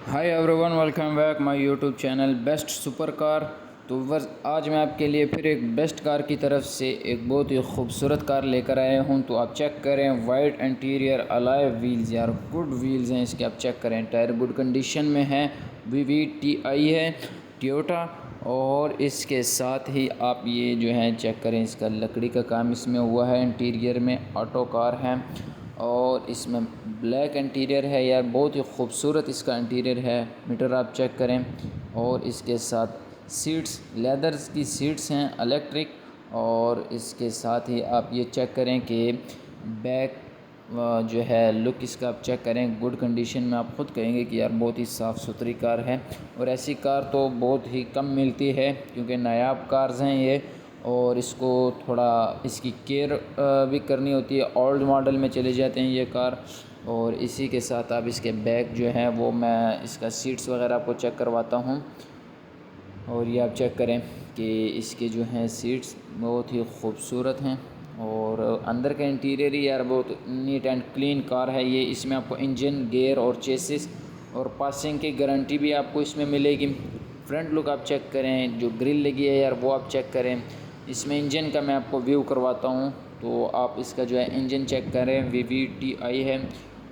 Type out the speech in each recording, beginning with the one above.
Hi everyone, welcome back my YouTube channel best super car. तो बस आज मैं आपके लिए फिर एक बेस्ट कार की तरफ से एक बहुत ही खूबसूरत कार लेकर आया हूं। तो आप चेक करें, वाइट इंटीरियर, अलॉय व्हील्स, यार गुड व्हील्स हैं इसके। आप चेक करें, टायर गुड कंडीशन में है, VVTi है टोयोटा। और इसके साथ ही आप ये जो है चेक करें, इसका लकड़ी का काम इसमें हुआ है। इंटीरियर में ऑटो कार है और इसमें ब्लैक इंटीरियर है, यार बहुत ही खूबसूरत इसका इंटीरियर है। मीटर आप चेक करें। और इसके साथ सीट्स, लेदर्स की सीट्स हैं, इलेक्ट्रिक। और इसके साथ ही आप ये चेक करें कि बैक जो है लुक इसका आप चेक करें, गुड कंडीशन में। आप ख़ुद कहेंगे कि यार बहुत ही साफ़ सुथरी कार है। और ऐसी कार तो बहुत ही कम मिलती है क्योंकि नायाब कार्स हैं ये, और इसको थोड़ा इसकी केयर भी करनी होती है। ओल्ड मॉडल में चले जाते हैं ये कार। और इसी के साथ आप इसके बैक जो है वो मैं इसका सीट्स वगैरह आपको चेक करवाता हूँ। और ये आप चेक करें कि इसके जो हैं सीट्स बहुत ही खूबसूरत हैं। और अंदर का इंटीरियर ही यार बहुत नीट एंड क्लीन कार है ये। इसमें आपको इंजन, गियर और चेसिस और पासिंग की गारंटी भी आपको इसमें मिलेगी। फ्रंट लुक आप चेक करें, जो ग्रिल लगी है यार वो आप चेक करें। इसमें इंजन का मैं आपको व्यू करवाता हूँ। तो आप इसका जो है इंजन चेक करें, VVTi है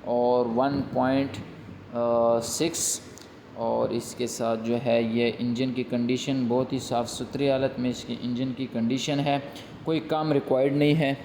और 1.6। और इसके साथ जो है ये इंजन की कंडीशन बहुत ही साफ़ सुथरी हालत में इसकी इंजन की कंडीशन है, कोई काम रिक्वायर्ड नहीं है।